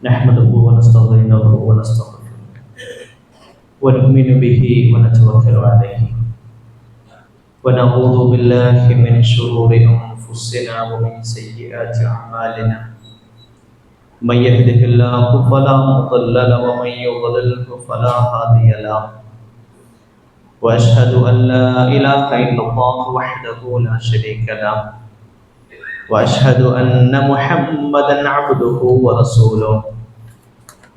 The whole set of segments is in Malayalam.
نحمده ونستعينه ونستغفره ونؤمن به ونتوكل عليه ونعوذ بالله من شرور أنفسنا ومن سيئات أعمالنا من يهده الله فلا مضل له ومن يضلله فلا هادي له وأشهد أن لا إله إلا الله وحده لا شريك له وأشهد أن محمدا عبده ورسوله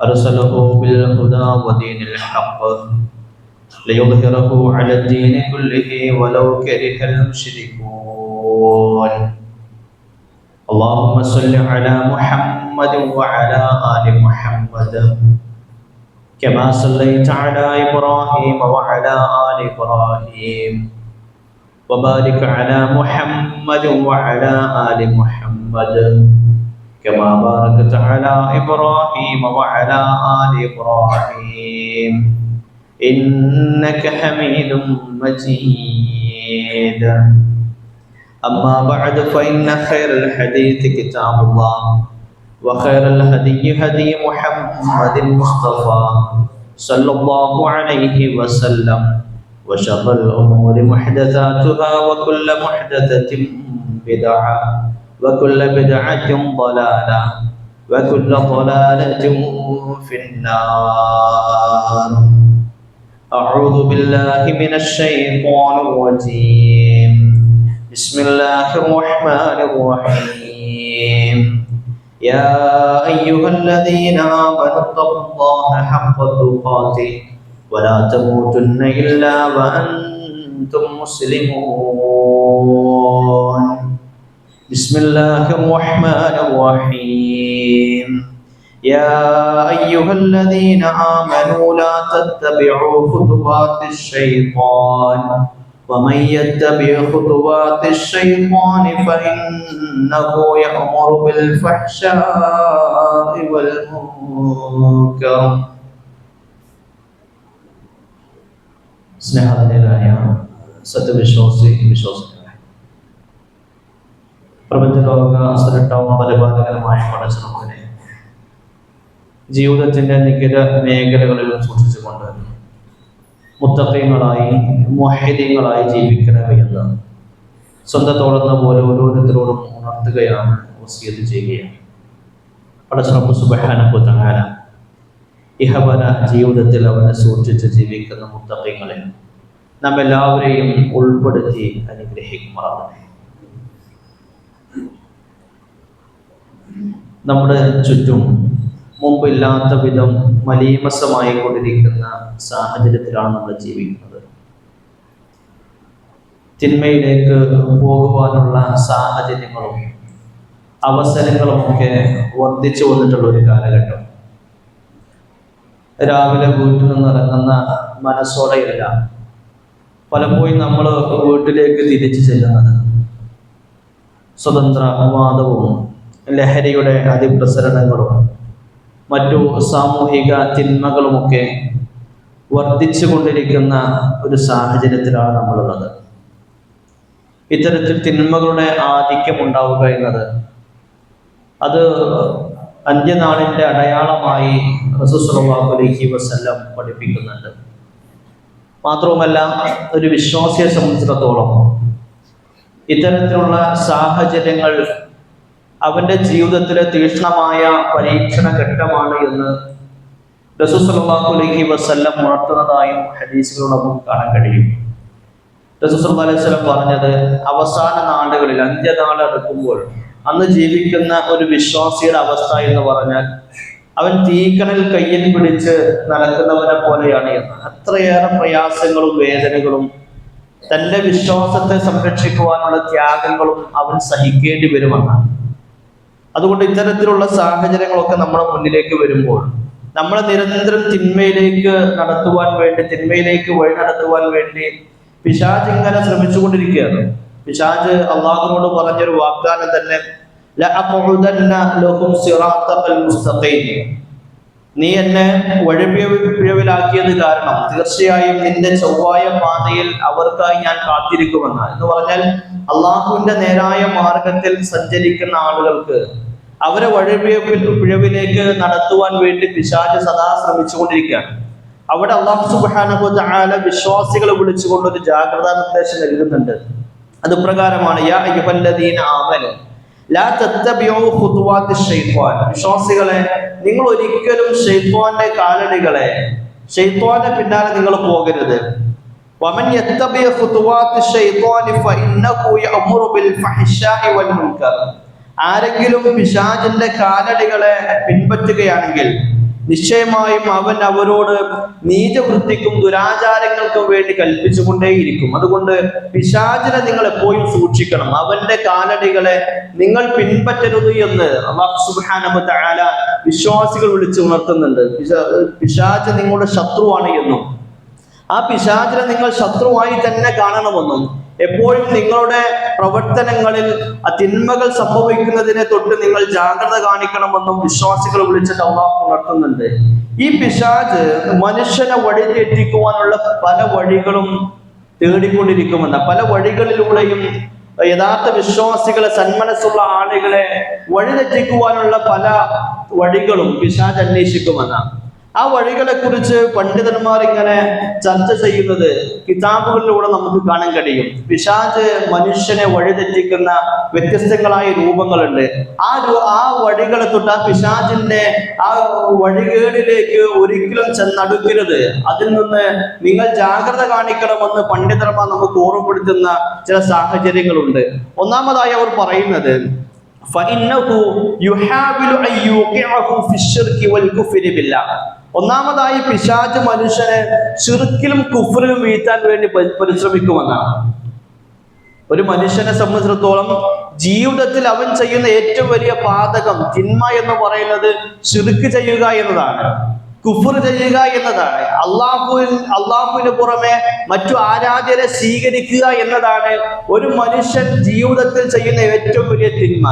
أرسله بالهدى ودين الحق ليظهره على الدين كله ولو كره المشركون اللهم صل على محمد وعلى آل محمد كما صليت على إبراهيم وعلى آل إبراهيم وبارك على محمد وعلى آل محمد كما باركت على إبراهيم وعلى آل إبراهيم إنك حميد مجيد أما بعد فإن خير الحديث كتاب الله وخير الهدي هدي محمد المصطفى صلى الله عليه وسلم وشر الأمور محدثاتها وكل محدثة بدعة وكل بدعة ضلالة وكل ضلالة في النار أعوذ بالله من الشيطان الرجيم بسم الله الرحمن الرحيم يا أيها الذين آمنوا اتقوا الله حق تقاته ولا تموتن إلا وأنتم مسلمون بسم الله الرحمن الرحيم يا أيها الذين آمنوا لا تتبعوا خطوات الشيطان ومن يتبع خطوات الشيطان فإنه يأمر بالفحشاء والمنكر സ്നേഹനിധനായ സത്യവിശ്വാസി വിശ്വാസികളെ, പ്രപഞ്ചലോക സൃഷ്ടാവും പരിപാലകനുമായ പടച്ചറപ്പിനെ ജീവിതത്തിന്റെ നികില മേഖലകളിലും സൂക്ഷിച്ചുകൊണ്ട് മുത്തഖീങ്ങളായി മുവഹ്ഹിദീങ്ങളായി ജീവിക്കണമേ എന്ന് സ്വന്തത്തോടുന്ന പോലെ ഓരോരുത്തരോടും ഉണർത്തുകയാണ്, വസിയത്ത് ചെയ്യുകയാണ്. പടച്ചറപ്പ് സുബ്ഹാനഹു വ തആല ഇഹപര ജീവിതത്തിൽ അവനെ സൂക്ഷിച്ച് ജീവിക്കുന്ന മുത്തഖീങ്ങളിൽ നാം എല്ലാവരെയും ഉൾപ്പെടുത്തി അനുഗ്രഹിക്കുമാറാകട്ടെ. നമ്മുടെ ചുറ്റും മുമ്പില്ലാത്ത വിധം മലീമസമായി കൊണ്ടിരിക്കുന്ന സാഹചര്യത്തിലാണ് നമ്മൾ ജീവിക്കുന്നത്. തിന്മയിലേക്ക് പോകുവാനുള്ള സാഹചര്യങ്ങളും അവസരങ്ങളുമൊക്കെ വർദ്ധിച്ചു വന്നിട്ടുള്ള ഒരു കാലഘട്ടം. രാവിലെ വീട്ടിൽ നിന്ന് ഇറങ്ങുന്ന മനസ്സോടെയല്ല പലപ്പോഴും നമ്മൾ വീട്ടിലേക്ക് തിരിച്ചു ചെല്ലുന്നത്. സ്വതന്ത്രവാദവും ലഹരിയുടെ അതിപ്രസരണങ്ങളും മറ്റു സാമൂഹിക തിന്മകളുമൊക്കെ വർദ്ധിച്ചു കൊണ്ടിരിക്കുന്ന ഒരു സാഹചര്യത്തിലാണ് നമ്മളുള്ളത്. ഇത്തരത്തിൽ തിന്മകളുടെ ആധിക്യം ഉണ്ടാവുക എന്നത് അത് അന്ത്യനാളിന്റെ അടയാളമായി റസൂൽ സ്വല്ലല്ലാഹു അലൈഹി വസല്ലം പഠിപ്പിക്കുന്നുണ്ട്. മാത്രവുമല്ല, ഒരു വിശ്വാസിയെ സംബന്ധിച്ചിടത്തോളം ഇത്തരത്തിലുള്ള സാഹചര്യങ്ങൾ അവന്റെ ജീവിതത്തിലെ തീക്ഷ്ണമായ പരീക്ഷണ ഘട്ടമാണ് എന്ന് റസൂൽ സ്വല്ലല്ലാഹു അലൈഹി വസല്ലം ഉണർത്തുന്നതായും ഹദീസുകളിൽ നമുക്ക് കാണാൻ കഴിയും. റസൂൽ സ്വല്ലല്ലാഹു അലൈഹി വസല്ലം പറഞ്ഞത്, അവസാന നാളുകളിൽ അന്ത്യനാൾ അടുക്കുമ്പോൾ അന്ന് ജീവിക്കുന്ന ഒരു വിശ്വാസിയുടെ അവസ്ഥ എന്ന് പറഞ്ഞാൽ അവൻ തീക്കണൽ കയ്യിൽ പിടിച്ച് നടക്കുന്നവനെ പോലെയാണ് എന്ന്. അത്രയേറെ പ്രയാസങ്ങളും വേദനകളും തന്റെ വിശ്വാസത്തെ സംരക്ഷിക്കുവാനുള്ള ത്യാഗങ്ങളും അവൻ സഹിക്കേണ്ടി വരുമെന്നാണ്. അതുകൊണ്ട് ഇത്തരത്തിലുള്ള സാഹചര്യങ്ങളൊക്കെ നമ്മുടെ മുന്നിലേക്ക് വരുമ്പോൾ നമ്മളെ നിരന്തരം തിന്മയിലേക്ക് വഴി നടത്തുവാൻ വേണ്ടി പിശാച് ശ്രമിച്ചുകൊണ്ടിരിക്കുകയാണ്. പിശാച് അള്ളാഹുവിനോട് പറഞ്ഞൊരു വാഗ്ദാനം തന്നെ, നീ എന്നെ വഴിപിഴവിലാക്കിയത് കാരണം തീർച്ചയായും നിന്റെ ചൊവ്വായ പാതയിൽ അവർക്കായി ഞാൻ കാത്തിരിക്കുമെന്ന് എന്ന് പറഞ്ഞാൽ, അള്ളാഹുവിന്റെ നേരായ മാർഗത്തിൽ സഞ്ചരിക്കുന്ന ആളുകൾക്ക് അവരെ പിഴവിലേക്ക് നടത്തുവാൻ വേണ്ടി പിശാച് സദാ ശ്രമിച്ചുകൊണ്ടിരിക്കുകയാണ്. അവിടെ അല്ലാഹു സുബ്ഹാനഹു വ തആല വിശ്വാസികളെ വിളിച്ചുകൊണ്ട് ഒരു ജാഗ്രതാ നിർദ്ദേശം നൽകുന്നുണ്ട്. അത് പ്രകാരമാണ് യാ അയ്യുഹല്ലദീന ആമനു ലാ തത്തബിഉ ഖുതുവാത്തിശ് ശൈത്വാൻ. വിശ്വാസികളെ, നിങ്ങൾ ഒരിക്കലും ശൈത്വാന്റെ കാലടികളെ, ശൈത്വാന്റെ പിന്നാലെ നിങ്ങൾ പോകരുത്. വമൻ യത്തബിഉ ഖുതുവാത്തിശ് ശൈത്വാനി ഫഇന്നഹു യഅ്മുറു ബിൽ ഫഹ്ശാഇ വൽ മുൻകർ. ആരെങ്കിലും പിശാചിന്റെ കാലടികളെ പിൻപറ്റുകയാണെങ്കിൽ നിശ്ചയമായും അവൻ അവരോട് നീചവൃത്തിക്കും ദുരാചാരങ്ങൾക്കും വേണ്ടി കൽപ്പിച്ചുകൊണ്ടേയിരിക്കും. അതുകൊണ്ട് പിശാചിനെ നിങ്ങൾ എപ്പോഴും സൂക്ഷിക്കണം. അവന്റെ കാലടികളെ നിങ്ങൾ പിൻപറ്റരുത് എന്ന് അല്ലാഹു സുബ്ഹാനഹു വ തആല വിശ്വാസികൾ വിളിച്ചു ഉണർത്തുന്നുണ്ട്. പിശാച് നിങ്ങളുടെ ശത്രുവാണ് എന്നും ആ പിശാചിനെ നിങ്ങൾ ശത്രുവായി തന്നെ കാണണമെന്നും എപ്പോഴും നിങ്ങളുടെ പ്രവർത്തനങ്ങളിൽ തിന്മകൾ സംഭവിക്കുന്നതിനെ തൊട്ട് നിങ്ങൾ ജാഗ്രത കാണിക്കണമെന്നും വിശ്വാസികൾ വിളിച്ചിട്ട് അല്ലാഹു ഉണർത്തുന്നുണ്ട്. ഈ പിശാച് മനുഷ്യനെ വഴിതെറ്റിക്കുവാനുള്ള പല വഴികളും തേടിക്കൊണ്ടിരിക്കുമെന്ന, പല വഴികളിലൂടെയും യഥാർത്ഥ വിശ്വാസികളെ, സന്മനസ്സുള്ള ആളുകളെ വഴിതെറ്റിക്കുവാനുള്ള പല വഴികളും പിശാച് അന്വേഷിക്കുമെന്നാണ്. ആ വഴികളെ കുറിച്ച് പണ്ഡിതന്മാർ ഇങ്ങനെ ചർച്ച ചെയ്യുന്നത് കിതാബുകളിലൂടെ നമുക്ക് കാണാൻ കഴിയും. പിശാച് മനുഷ്യനെ വഴിതെറ്റിക്കുന്ന വ്യത്യസ്തങ്ങളായ രൂപങ്ങളുണ്ട്. ആ വഴികളെ തൊട്ട്, ആ പിശാചിന്റെ ആ വഴികേടിലേക്ക് ഒരിക്കലും ചെന്നടുക്കരുത്. അതിൽ നിന്ന് നിങ്ങൾ ജാഗ്രത കാണിക്കണമെന്ന് പണ്ഡിതന്മാർ നമുക്ക് ഓർമ്മപ്പെടുത്തുന്ന ചില സാഹചര്യങ്ങളുണ്ട്. ഒന്നാമതായി അവർ പറയുന്നത് ഒന്നാമതായി പിശാച് മനുഷ്യനെ ശിർക്കിലും കുഫ്റിലും വീഴ്ത്താൻ വേണ്ടി പരിശ്രമിക്കുമെന്നാണ്. ഒരു മനുഷ്യനെ സംബന്ധിച്ചിടത്തോളം ജീവിതത്തിൽ അവൻ ചെയ്യുന്ന ഏറ്റവും വലിയ പാതകം, തിന്മ എന്ന് പറയുന്നത് ശിർക്ക് ചെയ്യുക എന്നതാണ്, കുഫ്ർ ചെയ്യുക എന്നതാണ്. അള്ളാഹുവിന് പുറമെ മറ്റു ആരാധ്യരെ സ്വീകരിക്കുക എന്നതാണ് ഒരു മനുഷ്യൻ ജീവിതത്തിൽ ചെയ്യുന്ന ഏറ്റവും വലിയ തിന്മ.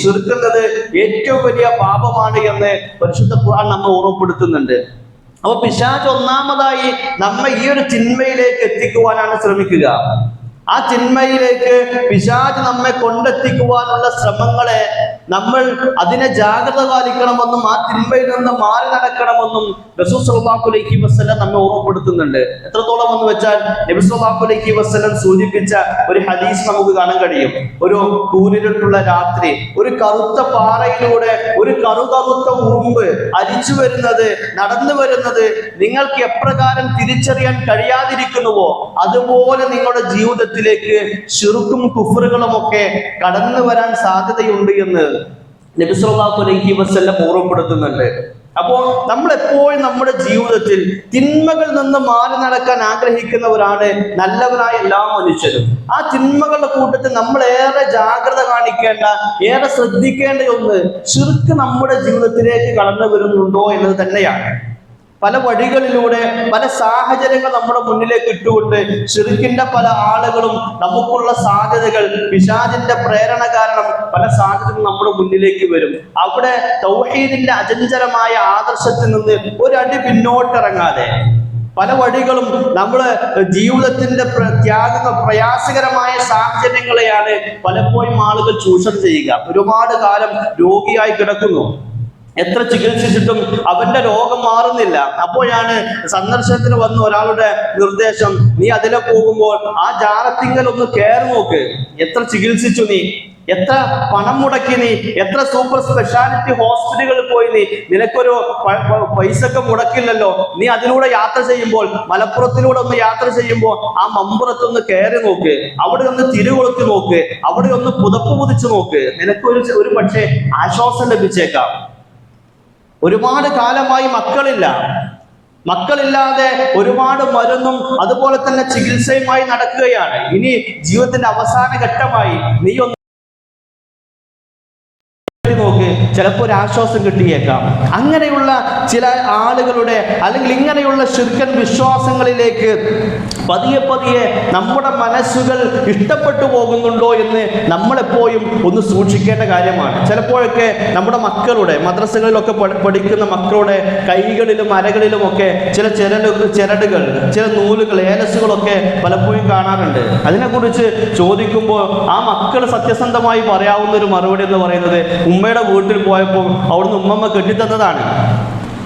ശിർക്ക് എന്നത് ഏറ്റവും വലിയ പാപമാണ് എന്ന് പരിശുദ്ധ ഖുർആൻ നമ്മെ ഓർമ്മപ്പെടുത്തുന്നുണ്ട്. അപ്പൊ പിശാച് ഒന്നാമതായി നമ്മെ ഈ ഒരു തിന്മയിലേക്ക് എത്തിക്കുവാനാണ് ശ്രമിക്കുക. ആ തിന്മയിലേക്ക് പിശാച് നമ്മെ കൊണ്ടെത്തിക്കുവാനുള്ള ശ്രമങ്ങളെ നമ്മൾ അതിനെ ജാഗ്രത പാലിക്കണമെന്നും ആ തിന്മയിൽ നിന്ന് മാറി നടക്കണമെന്നും റസൂൽ സ്വല്ലല്ലാഹു അലൈഹി വസല്ലം നമ്മെ ഓർമ്മപ്പെടുത്തുന്നുണ്ട്. എത്രത്തോളം എന്ന് വെച്ചാൽ നബി സ്വല്ലല്ലാഹു അലൈഹി വസല്ലം സൂചിപ്പിച്ച ഒരു ഹദീസ് നമുക്ക് കാണാൻ കഴിയും. ഒരു കൂരിരുട്ടുള്ള രാത്രി ഒരു കറുത്ത പാറയിലൂടെ ഒരു കറുകറുത്ത ഉറുമ്പ് അരിച്ചു വരുന്നത്, നടന്നു വരുന്നത് നിങ്ങൾക്ക് എപ്രകാരം തിരിച്ചറിയാൻ കഴിയാതിരിക്കുന്നുവോ അതുപോലെ നിങ്ങളുടെ ജീവിതത്തിലേക്ക് ശിർക്കും കുഫ്റുകളും ഒക്കെ കടന്നു വരാൻ സാധ്യതയുണ്ട് എന്ന് നബി സല്ലല്ലാഹു അലൈഹി വസല്ലം ഓർമ്മപ്പെടുത്തുന്നുണ്ട്. അപ്പോൾ നമ്മൾ എപ്പോഴും നമ്മുടെ ജീവിതത്തിൽ തിന്മകളിൽ നിന്ന് മാറി നടക്കാൻ ആഗ്രഹിക്കുന്നവരാണ് നല്ലവരായ എല്ലാ മനുഷ്യരും. ആ തിന്മകളുടെ കൂട്ടത്തിൽ നമ്മൾ ഏറെ ജാഗ്രത കാണിക്കേണ്ട, ഏറെ ശ്രദ്ധിക്കേണ്ട ഒന്ന് ശിർക്ക് നമ്മുടെ ജീവിതത്തിലേക്ക് കടന്നു വരുന്നുണ്ടോ എന്നത് തന്നെയാണ്. പല വഴികളിലൂടെ പല സാഹചര്യങ്ങൾ നമ്മുടെ മുന്നിലേക്ക് ഇട്ടുകൊണ്ട് ശിർക്കിന്റെ പല ആളുകളും നമുക്കുള്ള സാധ്യതകൾ, പിശാചിന്റെ പ്രേരണ കാരണം പല സാധ്യതകളും നമ്മുടെ മുന്നിലേക്ക് വരും. അവിടെ തൗഹീദിന്റെ അചഞ്ചലമായ ആദർശത്തിൽ നിന്ന് ഒരടി പിന്നോട്ടിറങ്ങാതെ പല വഴികളും നമ്മൾ ജീവിതത്തിന്റെ ത്യാഗങ്ങൾ, പ്രയാസകരമായ സാഹചര്യങ്ങളെയാണ് പലപ്പോഴും ആളുകൾ ചൂഷണം ചെയ്യുക. ഒരുപാട് കാലം രോഗിയായി കിടക്കുന്നു, എത്ര ചികിത്സിച്ചിട്ടും അവന്റെ രോഗം മാറുന്നില്ല. അപ്പോഴാണ് സന്ദർശനത്തിന് വന്ന ഒരാളുടെ നിർദ്ദേശം, നീ അതിലെ പോകുമ്പോൾ ആ ജാറത്തിങ്കൽ ഒന്ന് കയറി നോക്ക്, എത്ര ചികിത്സിച്ചു നീ, എത്ര പണം മുടക്കി നീ, എത്ര സൂപ്പർ സ്പെഷ്യാലിറ്റി ഹോസ്പിറ്റലുകളിൽ പോയി നീ, നിനക്കൊരു പൈസക്ക് മുടക്കില്ലല്ലോ. നീ അതിലൂടെ യാത്ര ചെയ്യുമ്പോൾ, മലപ്പുറത്തിലൂടെ ഒന്ന് യാത്ര ചെയ്യുമ്പോൾ ആ മമ്പുറത്തൊന്ന് കയറി നോക്ക്, അവിടെ ഒന്ന് തിരികൊളുത്തി നോക്ക്, അവിടെ ഒന്ന് പുതപ്പ് പുതിച്ചു നോക്ക്, നിനക്കൊരു ഒരു പക്ഷേ ആശ്വാസം ലഭിച്ചേക്കാം. ഒരുപാട് കാലമായി മക്കളില്ലാതെ ഒരുപാട് മരുന്നും അതുപോലെ തന്നെ ചികിത്സയുമായി നടക്കുകയാണ്. ഇനി ജീവിതത്തിന്റെ അവസാന ഘട്ടമായി നീ ഒന്ന് നോക്ക്, ചിലപ്പോൾ ഒരു ആശ്വാസം കിട്ടിയേക്കാം. അങ്ങനെയുള്ള ചില ആളുകളുടെ അല്ലെങ്കിൽ ഇങ്ങനെയുള്ള ശിർക്കൻ വിശ്വാസങ്ങളിലേക്ക് പതിയെ പതിയെ നമ്മുടെ മനസ്സുകൾ ഇഷ്ടപ്പെട്ടു പോകുന്നുണ്ടോ എന്ന് നമ്മളെപ്പോഴും ഒന്ന് സൂക്ഷിക്കേണ്ട കാര്യമാണ്. ചിലപ്പോഴൊക്കെ നമ്മുടെ മക്കളുടെ മദ്രസകളിലൊക്കെ പഠിക്കുന്ന മക്കളുടെ കൈകളിലും അരകളിലുമൊക്കെ ചില ചിരടുകൾ, ചില നൂലുകൾ, ഏലസുകളൊക്കെ പലപ്പോഴും കാണാറുണ്ട്. അതിനെക്കുറിച്ച് ചോദിക്കുമ്പോൾ ആ മക്കൾ സത്യസന്ധമായി പറയാവുന്ന ഒരു മറുപടി എന്ന് പറയുന്നത്, ഉമ്മയുടെ വീട്ടിൽ പോയപ്പോൾ അവിടുന്ന് ഉമ്മമ്മ കെട്ടിത്തന്നതാണ്,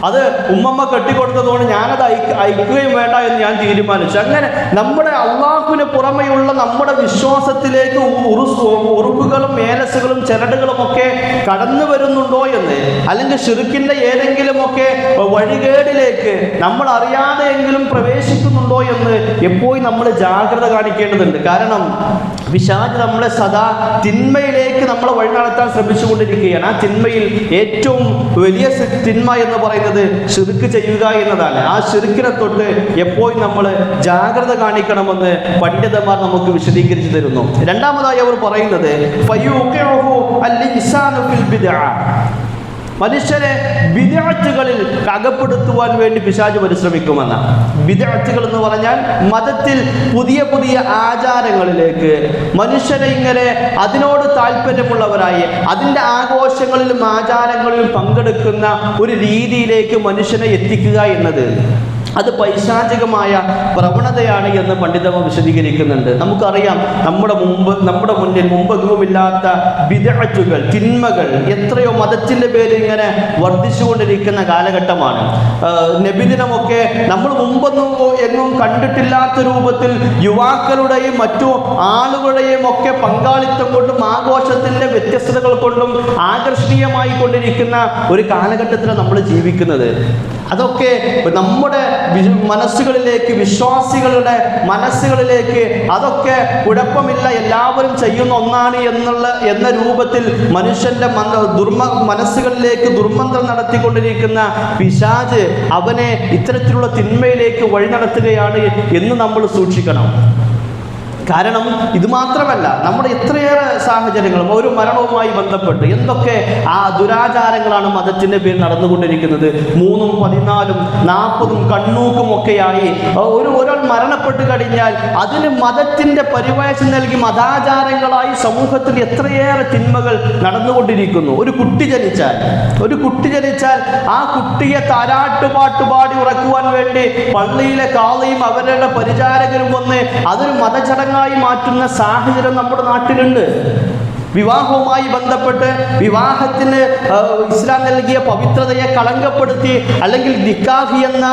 അത് ഉമ്മമ്മ കെട്ടിക്കൊടുത്തതുകൊണ്ട് ഞാനത് അയക്കുകയും വേണ്ട എന്ന് ഞാൻ തീരുമാനിച്ചു. അങ്ങനെ നമ്മുടെ അള്ളാഹുവിന് പുറമെയുള്ള നമ്മുടെ വിശ്വാസത്തിലേക്ക് ഉറുപ്പുകളും മേലസുകളും ചിരടുകളും ഒക്കെ കടന്നു വരുന്നുണ്ടോ എന്ന്, അല്ലെങ്കിൽ ശിർക്കിന്റെ ഏതെങ്കിലുമൊക്കെ വഴികേടിലേക്ക് നമ്മൾ അറിയാതെയെങ്കിലും പ്രവേശിക്കുന്നുണ്ടോ എന്ന് എപ്പോഴും നമ്മൾ ജാഗ്രത കാണിക്കേണ്ടതുണ്ട്. കാരണം പിശാച് നമ്മളെ സദാ തിന്മയിലേക്ക് നമ്മളെ വഴി നടത്താൻ ശ്രമിച്ചുകൊണ്ടിരിക്കുകയാണ്. ആ തിന്മയിൽ ഏറ്റവും വലിയ തിന്മ എന്ന് പറയുന്നത് ശിർക്ക് ചെയ്യുക എന്നതാണ്. ആ ശിർക്കിനെ തൊട്ട് എപ്പോഴും നമ്മൾ ജാഗ്രത കാണിക്കണമെന്ന് പണ്ഡിതന്മാർ നമുക്ക് വിശദീകരിച്ചു തരുന്നു. രണ്ടാമതായി അവർ പറയുന്നത് മനുഷ്യരെ ബിദ്അത്തുകളിൽ അകപ്പെടുത്തുവാൻ വേണ്ടി പിശാച് പരിശ്രമിക്കുമെന്നാണ്. ബിദ്അത്തുകൾ എന്ന് പറഞ്ഞാൽ മതത്തിൽ പുതിയ പുതിയ ആചാരങ്ങളിലേക്ക് മനുഷ്യരെ ഇങ്ങനെ അതിനോട് താല്പര്യമുള്ളവരായി അതിൻ്റെ ആഘോഷങ്ങളിലും ആചാരങ്ങളിലും പങ്കെടുക്കുന്ന ഒരു രീതിയിലേക്ക് മനുഷ്യനെ എത്തിക്കുക എന്നത് അത് പൈശാചികമായ പ്രവണതയാണ് എന്ന് പണ്ഡിതന്മാർ വിശദീകരിക്കുന്നുണ്ട്. നമുക്കറിയാം, നമ്മുടെ മുന്നിൽ മുമ്പെങ്ങുമില്ലാത്ത ബിദ്അത്തുകൾ, തിന്മകൾ എത്രയോ മതത്തിൻ്റെ പേരിൽ ഇങ്ങനെ വർദ്ധിച്ചുകൊണ്ടിരിക്കുന്ന കാലഘട്ടമാണ്. നബിദിനമൊക്കെ നമ്മൾ മുമ്പൊന്നും എങ്ങും കണ്ടിട്ടില്ലാത്ത രൂപത്തിൽ യുവാക്കളുടെയും മറ്റു ആളുകളുടെയും ഒക്കെ പങ്കാളിത്തം കൊണ്ടും ആഘോഷത്തിൻ്റെ വ്യത്യസ്തതകൾ കൊണ്ടും ആകർഷണീയമായി കൊണ്ടിരിക്കുന്ന ഒരു കാലഘട്ടത്തിലാണ് നമ്മൾ ജീവിക്കുന്നത്. അതൊക്കെ നമ്മുടെ മനസ്സുകളിലേക്ക്, വിശ്വാസികളുടെ മനസ്സുകളിലേക്ക് അതൊക്കെ കുഴപ്പമില്ല, എല്ലാവരും ചെയ്യുന്ന ഒന്നാണ് എന്ന രൂപത്തിൽ മനുഷ്യന്റെ മനസ്സുകളിലേക്ക് ദുർമന്ത്രം നടത്തിക്കൊണ്ടിരിക്കുന്ന പിശാച് അവനെ ഇത്തരത്തിലുള്ള തിന്മയിലേക്ക് വഴി നടത്തുകയാണ് എന്ന് നമ്മൾ സൂക്ഷിക്കണം. കാരണം ഇത് മാത്രമല്ല, നമ്മുടെ എത്രയേറെ സാഹചര്യങ്ങളും ഒരു മരണവുമായി ബന്ധപ്പെട്ട് എന്തൊക്കെ ആ ദുരാചാരങ്ങളാണ് മതത്തിൻ്റെ പേരിൽ നടന്നുകൊണ്ടിരിക്കുന്നത്. 3, 14, 40 കണ്ണൂക്കും ഒക്കെയായി ഒരാൾ മരണപ്പെട്ട് കഴിഞ്ഞാൽ അതിന് മതത്തിൻ്റെ പരിവേഷം നൽകി മതാചാരങ്ങളായി സമൂഹത്തിൽ എത്രയേറെ തിന്മകൾ നടന്നുകൊണ്ടിരിക്കുന്നു. ഒരു കുട്ടി ജനിച്ചാൽ ആ കുട്ടിയെ താരാട്ടുപാട്ട് പാടി ഉറക്കുവാൻ വേണ്ടി പള്ളിയിലെ കാളിയും അവരുടെ പരിചാരകരും വന്ന് അതൊരു മതചടങ്ങ് മാറ്റുന്ന സാഹചര്യം നമ്മുടെ നാട്ടിലുണ്ട്. വിവാഹവുമായി ബന്ധപ്പെട്ട് വിവാഹത്തിന് ഇസ്ലാം നൽകിയ പവിത്രതയെ കളങ്കപ്പെടുത്തി അല്ലെങ്കിൽ നിക്കാഹ് എന്ന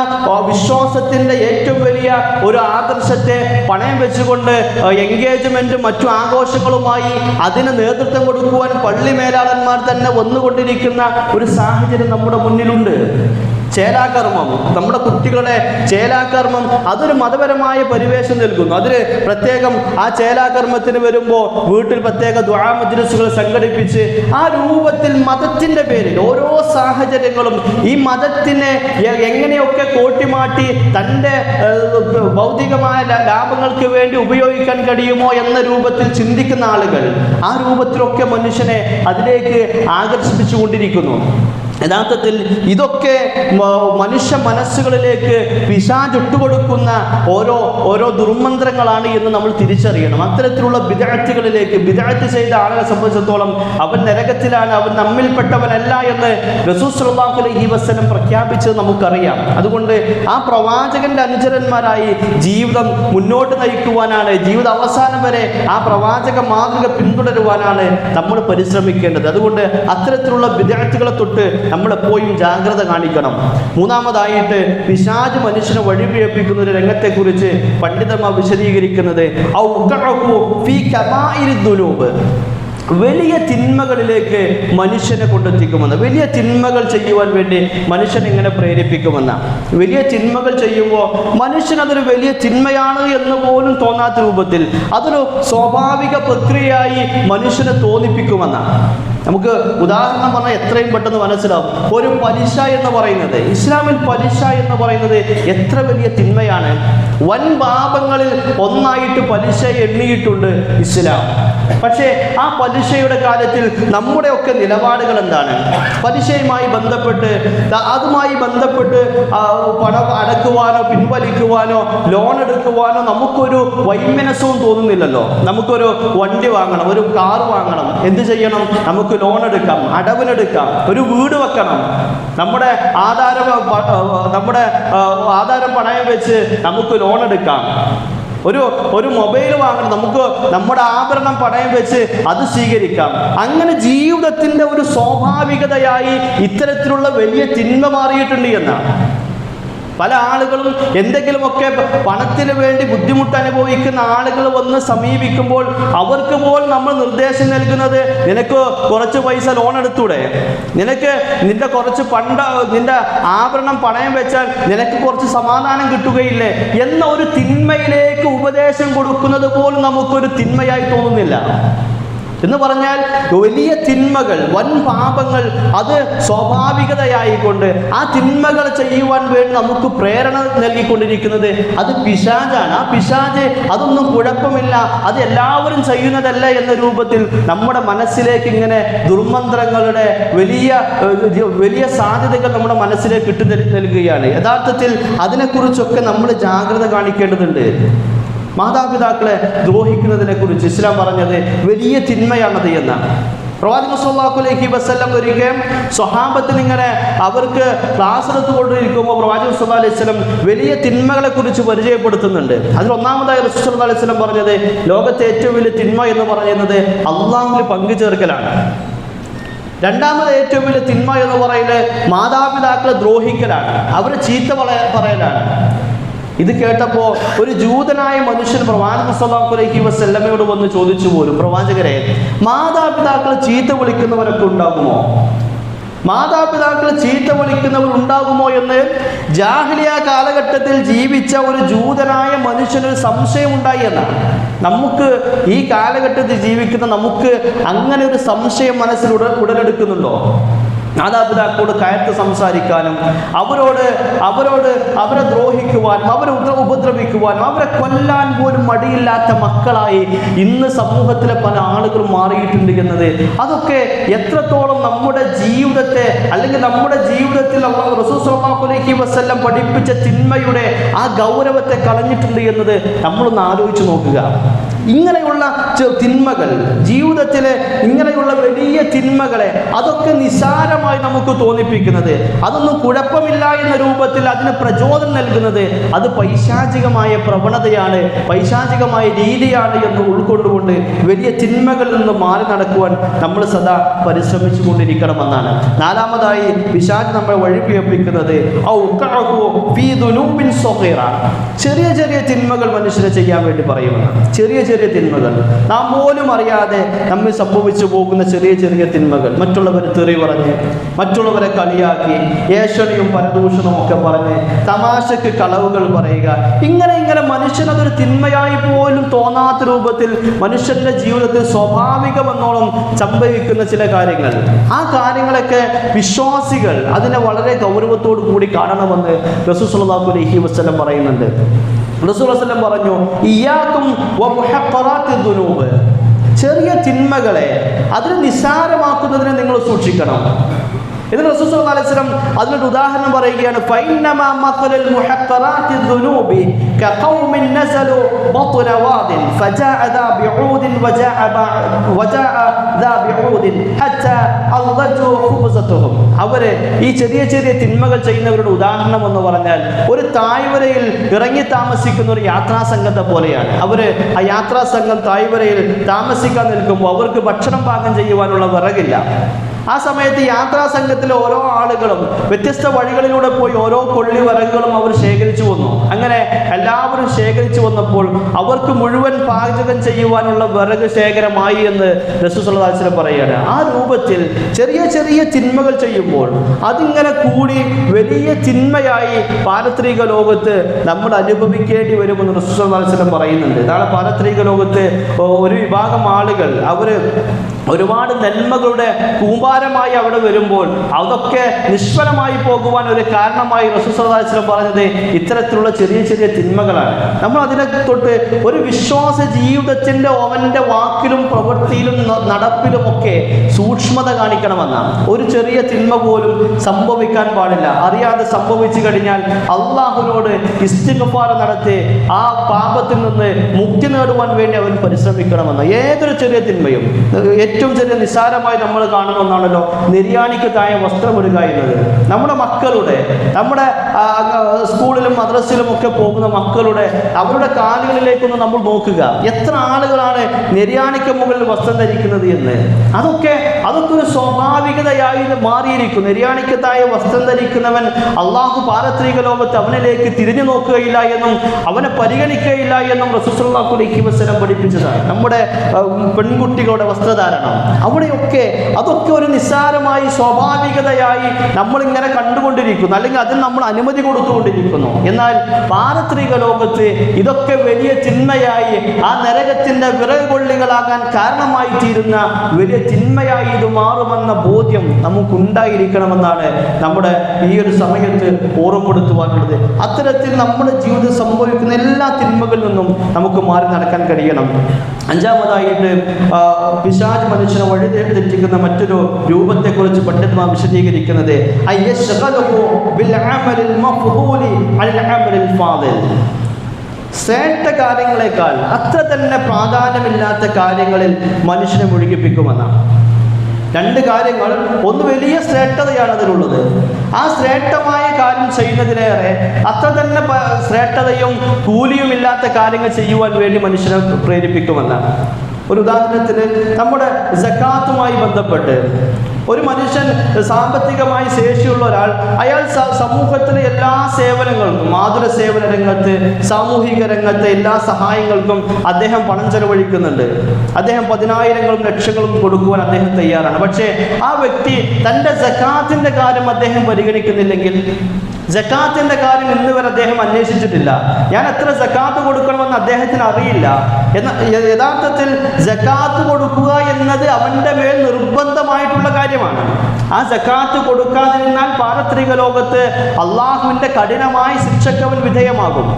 വിശ്വാസത്തിൻ്റെ ഏറ്റവും വലിയ ഒരു ആദർശത്തെ പണയം വെച്ചുകൊണ്ട് എൻഗേജ്മെൻറ്റും മറ്റു ആഘോഷങ്ങളുമായി അതിന് നേതൃത്വം കൊടുക്കുവാൻ പള്ളി മേലാളന്മാർ തന്നെ വന്നുകൊണ്ടിരിക്കുന്ന ഒരു സാഹചര്യം നമ്മുടെ മുന്നിലുണ്ട്. ചേലാകർമ്മം, നമ്മുടെ കുട്ടികളുടെ ചേലാകർമ്മം അതൊരു മതപരമായ പരിവേഷം നൽകുന്നു. അതിന് പ്രത്യേകം ആ ചേലാകർമ്മത്തിന് വരുമ്പോൾ വീട്ടിൽ പ്രത്യേക ദുആ മജ്‌ലിസുകൾ സംഘടിപ്പിച്ച് ആ രൂപത്തിൽ മതത്തിൻ്റെ പേരിൽ ഓരോ സാഹചര്യങ്ങളും ഈ മതത്തിനെ എങ്ങനെയൊക്കെ കോട്ടിമാറ്റി തൻ്റെ ഭൗതികമായ ലാഭങ്ങൾക്ക് വേണ്ടി ഉപയോഗിക്കാൻ കഴിയുമോ എന്ന രൂപത്തിൽ ചിന്തിക്കുന്ന ആളുകൾ ആ രൂപത്തിലൊക്കെ മനുഷ്യനെ അതിലേക്ക് ആകർഷിപ്പിച്ചുകൊണ്ടിരിക്കുന്നു. യഥാർത്ഥത്തിൽ ഇതൊക്കെ മനുഷ്യ മനസ്സുകളിലേക്ക് പിശാച് ഇട്ടുകൊടുക്കുന്ന ഓരോ ദുർമന്ത്രങ്ങളാണ് എന്ന് നമ്മൾ തിരിച്ചറിയണം. അത്തരത്തിലുള്ള ബിദ്അത്തുകളിലേക്ക് ബിദ്അത്ത് ചെയ്ത ആളുകളെ സംബന്ധിച്ചിടത്തോളം അവൻ നരകത്തിലാണ്, അവൻ നമ്മിൽപ്പെട്ടവനല്ല എന്ന് റസൂൽ സ്വല്ലല്ലാഹു അലൈഹി വസല്ലം പ്രഖ്യാപിച്ചത് നമുക്കറിയാം. അതുകൊണ്ട് ആ പ്രവാചകന്റെ അനുചരന്മാരായി ജീവിതം മുന്നോട്ട് നയിക്കുവാനാണ്, ജീവിത അവസാനം വരെ ആ പ്രവാചക മാതൃക പിന്തുടരുവാനാണ് നമ്മൾ പരിശ്രമിക്കേണ്ടത്. അതുകൊണ്ട് അത്തരത്തിലുള്ള ബിദ്അത്തുകളെ തൊട്ട് നമ്മളെപ്പോഴും ജാഗ്രത കാണിക്കണം. മൂന്നാമതായിട്ട് പിശാച് മനുഷ്യനെ വഴിപിഴപ്പിക്കുന്ന ഒരു രംഗത്തെക്കുറിച്ച് പണ്ഡിതന്മാർ വിശദീകരിക്കുന്നത് വലിയ തിന്മകളിലേക്ക് മനുഷ്യനെ കൊണ്ടെത്തിക്കുമെന്ന്, വലിയ തിന്മകൾ ചെയ്യുവാൻ വേണ്ടി മനുഷ്യനെ ഇങ്ങനെ പ്രേരിപ്പിക്കുമെന്ന. വലിയ തിന്മകൾ ചെയ്യുമ്പോൾ മനുഷ്യനതൊരു വലിയ തിന്മയാണ് എന്ന് പോലും തോന്നാത്ത രൂപത്തിൽ അതൊരു സ്വാഭാവിക പ്രക്രിയയായി മനുഷ്യനെ തോന്നിപ്പിക്കുമെന്ന. നമുക്ക് ഉദാഹരണം പറഞ്ഞാൽ എത്രയും പെട്ടെന്ന് മനസ്സിലാവും. ഒരു പലിശ എന്ന് പറയുന്നത്, ഇസ്ലാമിൽ പലിശ എന്ന് പറയുന്നത് എത്ര വലിയ തിന്മയാണ്. വൻ പാപങ്ങളിൽ ഒന്നായിട്ട് പലിശ എണ്ണിയിട്ടുണ്ട് ഇസ്ലാം. പക്ഷേ ആ പലിശയുടെ കാര്യത്തിൽ നമ്മുടെയൊക്കെ നിലപാടുകൾ എന്താണ്? പലിശയുമായി ബന്ധപ്പെട്ട് പണം അടക്കുവാനോ പിൻവലിക്കുവാനോ ലോൺ എടുക്കുവാനോ നമുക്കൊരു വൈമനസ്സവും തോന്നുന്നില്ലല്ലോ. നമുക്കൊരു വണ്ടി വാങ്ങണം, ഒരു കാർ വാങ്ങണം, എന്ത് ചെയ്യണം? നമുക്ക് ലോൺ എടുക്കാം, അടവിനെടുക്കാം, ഒരു വീട് വെക്കണം, നമ്മുടെ ആധാരം പണയം വെച്ച് നമുക്ക് ലോൺ എടുക്കാം, ഒരു മൊബൈൽ വാങ്ങണം, നമുക്ക് നമ്മുടെ ആഭരണം പണയം വെച്ച് അത് സ്വീകരിക്കാം. അങ്ങനെ ജീവിതത്തിന്റെ ഒരു സ്വാഭാവികതയായി ഇത്തരത്തിലുള്ള വലിയ തിന്മ മാറിയിട്ടുണ്ട് എന്നാണ്. പല ആളുകളും എന്തെങ്കിലുമൊക്കെ പണത്തിന് വേണ്ടി ബുദ്ധിമുട്ട് അനുഭവിക്കുന്ന ആളുകൾ വന്ന് സമീപിക്കുമ്പോൾ അവർക്ക് പോലും നമ്മൾ നിർദ്ദേശം നൽകുന്നത്, നിനക്ക് കുറച്ച് പൈസ ലോൺ എടുത്തൂടെ, നിന്റെ കുറച്ച് നിന്റെ ആഭരണം പണയം വെച്ചാൽ നിനക്ക് കുറച്ച് സമാധാനം കിട്ടുകയില്ലേ എന്ന ഒരു തിന്മയിലേക്ക് ഉപദേശം കൊടുക്കുന്നത് പോലും നമുക്കൊരു തിന്മയായി തോന്നുന്നില്ല. എന്ന് പറഞ്ഞാൽ വലിയ തിന്മകൾ, വൻ പാപങ്ങൾ അത് സ്വാഭാവികതയായിക്കൊണ്ട് ആ തിന്മകൾ ചെയ്യുവാൻ വേണ്ടി നമുക്ക് പ്രേരണ നൽകിക്കൊണ്ടിരിക്കുന്നത് അത് പിശാചാണ്. ആ പിശാച് അതൊന്നും കുഴപ്പമില്ല, അത് എല്ലാവരും ചെയ്യുന്നതല്ല എന്ന രൂപത്തിൽ നമ്മുടെ മനസ്സിലേക്ക് ഇങ്ങനെ ദുർമന്ത്രങ്ങളുടെ വലിയ സാധ്യതകൾ നമ്മുടെ മനസ്സിലേക്ക് ഇട്ടു നൽകുകയാണ്. യഥാർത്ഥത്തിൽ അതിനെക്കുറിച്ചൊക്കെ നമ്മൾ ജാഗ്രത കാണിക്കേണ്ടതുണ്ട്. മാതാപിതാക്കളെ ദ്രോഹിക്കുന്നതിനെ കുറിച്ച് ഇസ്ലാം പറഞ്ഞത് വലിയ തിന്മയാണത് എന്നാണ്. പ്രവാചകൻ സ്വല്ലല്ലാഹു അലൈഹി വസല്ലം ഒരിക്കലും സ്വഹാബത്തിന് ഇങ്ങനെ അവർക്ക് ക്ലാസ് എടുത്തുകൊണ്ടിരിക്കുമ്പോൾ പ്രവാചകൻ സ്വല്ലല്ലാഹു അലൈഹി വസല്ലം വലിയ തിന്മകളെ കുറിച്ച് പരിചയപ്പെടുത്തുന്നുണ്ട്. അതിൽ ഒന്നാമതായി റസൂൽ സ്വല്ലല്ലാഹു അലൈഹി വസല്ലം പറഞ്ഞത് ലോകത്തെ ഏറ്റവും വലിയ തിന്മ എന്ന് പറയുന്നത് അള്ളാഹുവിൽ പങ്കു ചേർക്കലാണ്. രണ്ടാമത് ഏറ്റവും വലിയ തിന്മ എന്ന് പറയുന്നത് മാതാപിതാക്കളെ ദ്രോഹിക്കലാണ്, അവരെ ചീത്ത പറയലാണ്. ഇത് കേട്ടപ്പോൾ ഒരു ജൂതനായ മനുഷ്യൻ പ്രവാചകൻ സ്വല്ലല്ലാഹു അലൈഹി വസല്ലമയോട് വന്ന് ചോദിച്ചു പോലും, പ്രവാചകരെ, മാതാപിതാക്കൾ ചീത്ത വിളിക്കുന്നവരൊക്കെ ഉണ്ടാകുമോ? മാതാപിതാക്കൾ ചീത്ത വിളിക്കുന്നവർ ഉണ്ടാകുമോ എന്ന് ജാഹിലിയ കാലഘട്ടത്തിൽ ജീവിച്ച ഒരു ജൂതനായ മനുഷ്യനൊരു സംശയമുണ്ടായി എന്നാണ്. നമുക്ക് ഈ കാലഘട്ടത്തിൽ ജീവിക്കുന്ന നമുക്ക് അങ്ങനെ ഒരു സംശയം മനസ്സിൽ ഉടലെടുക്കുന്നുണ്ടോ? മാതാപിതാക്കളോട് കയർത്ത് സംസാരിക്കാനും അവരെ ദ്രോഹിക്കുവാനും അവരെ ഉപദ്രവിക്കുവാനും അവരെ കൊല്ലാൻ പോലും മടിയില്ലാത്ത മക്കളായി ഇന്ന് സമൂഹത്തിലെ പല ആളുകളും മാറിയിട്ടുണ്ട് എന്നത് അതൊക്കെ എത്രത്തോളം നമ്മുടെ ജീവിതത്തെ അല്ലെങ്കിൽ നമ്മുടെ ജീവിതത്തിൽ റസൂൽ സ്വല്ലല്ലാഹു അലൈഹി വസല്ലം പഠിപ്പിച്ച തിന്മയുടെ ആ ഗൗരവത്തെ കളഞ്ഞിട്ടുണ്ട് എന്നത് നമ്മളൊന്ന് ആലോചിച്ച് നോക്കുക. ഇങ്ങനെയുള്ള തിന്മകൾ, ജീവിതത്തിലെ ഇങ്ങനെയുള്ള വലിയ തിന്മകളെ അതൊക്കെ നിസാരമായി നമുക്ക് തോന്നിപ്പിക്കുന്നത്, അതൊന്നും കുഴപ്പമില്ല എന്ന രൂപത്തിൽ അതിന് പ്രചോദനം നൽകുന്നത് അത് പൈശാചികമായ പ്രവണതയാണ്, പൈശാചികമായ രീതിയാണ് എന്ന് ഉൾക്കൊണ്ടുകൊണ്ട് വലിയ തിന്മകളിൽ നിന്ന് മാറി നടക്കുവാൻ നമ്മൾ സദാ പരിശ്രമിച്ചു കൊണ്ടിരിക്കണമെന്നാണ്. നാലാമതായി പിശാച് നമ്മളെ വഴിപിഴപ്പിക്കുന്നത് ചെറിയ ചെറിയ തിന്മകൾ മനുഷ്യരെ ചെയ്യാൻ വേണ്ടി പറയുമെന്നാണ്. ചെറിയ ചെറിയ തിന്മകൾ, നാം പോലും അറിയാതെ നമ്മിൽ സംഭവിച്ചു പോകുന്ന ചെറിയ ചെറിയ തിന്മകൾ, മറ്റുള്ളവരെ തെറി പറഞ്ഞ്, മറ്റുള്ളവരെ കളിയാക്കി, ഏഷണിയും പരദൂഷണവും ഒക്കെ പറഞ്ഞ്, തമാശക്ക് കളവുകൾ പറയുക, ഇങ്ങനെ മനുഷ്യനതൊരു തിന്മയായി പോലും തോന്നാത്ത രൂപത്തിൽ മനുഷ്യന്റെ ജീവിതത്തിൽ സ്വാഭാവികമെന്നോളം സംഭവിക്കുന്ന ചില കാര്യങ്ങൾ, ആ കാര്യങ്ങളൊക്കെ വിശ്വാസികൾ അതിനെ വളരെ ഗൗരവത്തോടു കൂടി കാണണമെന്ന് റസൂൽ സ്വല്ലല്ലാഹു അലൈഹി വസല്ലം പറയുന്നുണ്ട്. റസൂൽ വസല്ലം പറഞ്ഞു, ഇയ്യാകും വമുഹഖറാത്തി ദുനൂബ്, ചെറിയ തിന്മകളെ അതിനെ നിസ്സാരമാക്കുന്നതിനെ നിങ്ങൾ സൂക്ഷിക്കണം. ഇതിന് റസൂൽ സ്വല്ലല്ലാഹു അലൈഹി വസല്ലം അതിനൊരു ഉദാഹരണം പറയുകയാണ്. ഫൈന്നമാ മസലുൽ മുഹഖറാത്തി ദുനൂബി കഖൗമിൻ നസലു ബത്ന വാദിൻ ഫജാഅ ദാ ബിഊദിൻ വജാഅ ദാ ബിഊദിൻ ഹത്താ അൽദജു ഖുബ്സതുഹും. അവരെ ഈ ചെറിയ ചെറിയ തിന്മകൾ ചെയ്യുന്നവരുടെ ഉദാഹരണം എന്ന് പറഞ്ഞാൽ ഒരു താഴ്വരയിൽ ഇറങ്ങി താമസിക്കുന്ന ഒരു യാത്രാ സംഘത്തെ പോലെയാണ്. ആ യാത്രാ സംഘം താഴ്വരയിൽ താമസിക്കാൻ നിൽക്കുമ്പോൾ അവർക്ക് ഭക്ഷണം പാകം ചെയ്യുവാനുള്ള വിറകില്ല. ആ സമയത്ത് യാത്രാ സംഘത്തിലെ ഓരോ ആളുകളും വ്യത്യസ്ത വഴികളിലൂടെ പോയി ഓരോ കൊള്ളി വിറകുകളും അവർ ശേഖരിച്ചു വന്നു. അങ്ങനെ എല്ലാവരും ശേഖരിച്ചു വന്നപ്പോൾ അവർക്ക് മുഴുവൻ പാചകം ചെയ്യുവാനുള്ള വിറക് ശേഖരമായി എന്ന് റസൂൽ സ്വല്ലല്ലാഹു അലൈഹി വസല്ലം പറയുകയാണ്. ആ രൂപത്തിൽ ചെറിയ ചെറിയ തിന്മകൾ ചെയ്യുമ്പോൾ അതിങ്ങനെ കൂടി വലിയ തിന്മയായി പാരത്രിക ലോകത്ത് നമ്മൾ അനുഭവിക്കേണ്ടി വരുമെന്ന് റസൂൽ സ്വല്ലല്ലാഹു അലൈഹി വസല്ലം പറയുന്നുണ്ട്. നാളെ പാരത്രിക ലോകത്ത് ഒരു വിഭാഗം ആളുകൾ അവർ ഒരുപാട് നന്മകളുടെ കൂമ്പാരമായി അവിടെ വരുമ്പോൾ അതൊക്കെ നിഷ്ഫലമായി പോകുവാൻ ഒരു കാരണമായി റസൂൽ സല്ലല്ലാഹു അലൈഹി വസല്ലം പറഞ്ഞത് ഇത്തരത്തിലുള്ള ചെറിയ ചെറിയ തിന്മകളാണ്. നമ്മൾ അതിനെ തൊട്ട് ഒരു വിശ്വാസ ജീവിതത്തിൻ്റെ അവൻ്റെ വാക്കിലും പ്രവൃത്തിയിലും നടപ്പിലുമൊക്കെ സൂക്ഷ്മത കാണിക്കണമെന്നാണ്. ഒരു ചെറിയ തിന്മ പോലും സംഭവിക്കാൻ പാടില്ല. അറിയാതെ സംഭവിച്ചു കഴിഞ്ഞാൽ അള്ളാഹുവിനോട് ഇസ്തിഗ്ഫാർ നടത്തി ആ പാപത്തിൽ നിന്ന് മുക്തി നേടുവാൻ വേണ്ടി അവൻ പരിശ്രമിക്കണമെന്ന്. ഏതൊരു ചെറിയ തിന്മയും, ഏറ്റവും ചെറിയ നിസ്സാരമായി നമ്മൾ കാണുന്ന ഒന്നാണല്ലോ നിര്യാണിക്ക് താഴെ വസ്ത്രമിടുക എന്നത്. നമ്മുടെ മക്കളുടെ, നമ്മുടെ സ്കൂളിലും മദ്രസയിലും ഒക്കെ പോകുന്ന മക്കളുടെ അവരുടെ കാലുകളിലേക്കൊന്ന് നമ്മൾ നോക്കുക. എത്ര ആളുകളാണ് നിര്യാണിക്ക് മുകളിൽ വസ്ത്രം ധരിക്കുന്നത് എന്ന്. അതൊക്കെ ഒരു സ്വാഭാവികതയായി മാറിയിരിക്കും. നിര്യാണിക്ക് താഴെ വസ്ത്രം ധരിക്കുന്നവൻ അള്ളാഹു പാരത്രിക ലോകത്ത് അവനിലേക്ക് തിരിഞ്ഞു നോക്കുകയില്ല എന്നും അവനെ പരിഗണിക്കുകയില്ല എന്നും റസൂൽ സല്ലല്ലാഹു അലൈഹി വസല്ലം പഠിപ്പിച്ചതാണ്. നമ്മുടെ പെൺകുട്ടികളുടെ വസ്ത്രധാരണം അതൊക്കെ ഒരു നിസ്സാരമായി സ്വാഭാവികതയായി നമ്മളിങ്ങനെ കണ്ടുകൊണ്ടിരിക്കുന്നു, അല്ലെങ്കിൽ അതിന് നമ്മൾ അനുമതി കൊടുത്തുകൊണ്ടിരിക്കുന്നു. എന്നാൽ പാരത്രിക ലോകത്ത് ഇതൊക്കെ വലിയ തിന്മയായി, ആ നരകത്തിന്റെ വിറകൊള്ളികളാകാൻ കാരണമായി തീരുന്ന വലിയ തിന്മയായി ഇത് മാറുമെന്ന ബോധ്യം നമുക്കുണ്ടായിരിക്കണമെന്നാണ് നമ്മുടെ ഈ ഒരു സമയത്ത് ഓർമ്മപ്പെടുത്തുവാനുള്ളത്. അത്തരത്തിൽ നമ്മുടെ ജീവിതത്തിൽ സംഭവിക്കുന്ന എല്ലാ തിന്മകളിൽ നിന്നും നമുക്ക് മാറി നടക്കാൻ കഴിയണം. അഞ്ചാമതായിട്ട് പിശാച് മനുഷ്യനെ വഴി തെറ്റിക്കുന്ന മറ്റൊരു രൂപത്തെക്കുറിച്ച് പണ്ഡിതന്മാർ വിശദീകരിക്കുന്നത് ശ്രേഷ്ഠ കാര്യങ്ങളെക്കാൾ അത്ര തന്നെ പ്രാധാന്യമില്ലാത്ത കാര്യങ്ങളിൽ മനുഷ്യനെ മുഴുകിപ്പിക്കുമെന്നാണ്. രണ്ട് കാര്യങ്ങൾ, ഒന്ന് വലിയ ശ്രേഷ്ഠതയാണ് അതിലുള്ളത്. ആ ശ്രേഷ്ഠമായ കാര്യം ചെയ്യുന്നതിലേറെ അത്ര തന്നെ ശ്രേഷ്ഠതയും കൂലിയുമില്ലാത്ത കാര്യങ്ങൾ ചെയ്യുവാൻ വേണ്ടി മനുഷ്യനെ പ്രേരിപ്പിക്കുമെന്നാണ്. ഒരു ഉദാഹരണത്തിന് നമ്മുടെ സക്കാത്തുമായി ബന്ധപ്പെട്ട് ഒരു മനുഷ്യൻ സാമ്പത്തികമായി ശേഷിയുള്ള ഒരാൾ, അയാൾ സമൂഹത്തിലെ എല്ലാ സേവനങ്ങൾക്കും, മാതുര സേവന രംഗത്ത്, സാമൂഹിക രംഗത്തെ എല്ലാ സഹായങ്ങൾക്കും അദ്ദേഹം പണം ചെലവഴിക്കുന്നുണ്ട്. അദ്ദേഹം 10,000-ങ്ങളും ലക്ഷങ്ങളും കൊടുക്കുവാൻ അദ്ദേഹം തയ്യാറാണ്. പക്ഷേ ആ വ്യക്തി തൻ്റെ സക്കാത്തിൻ്റെ കാര്യം അദ്ദേഹം പരിഗണിക്കുന്നില്ലെങ്കിൽ, സക്കാത്തിന്റെ കാര്യം ഇന്ന് വരെ അദ്ദേഹം അന്വേഷിച്ചിട്ടില്ല, ഞാൻ എത്ര സക്കാത്ത് കൊടുക്കണമെന്ന് അദ്ദേഹത്തിന് അറിയില്ല. എന്നാൽ യഥാർത്ഥത്തിൽ സക്കാത്ത് കൊടുക്കുക എന്നത് അവൻ്റെ മേൽ നിർബന്ധമായിട്ടുള്ള കാര്യമാണ്. ആ സക്കാത്ത് കൊടുക്കാതിരുന്നാൽ പാരത്രിക ലോകത്ത് അള്ളാഹുവിൻ്റെ കഠിനമായ ശിക്ഷയ്ക്ക് അവൻ വിധേയമാകും.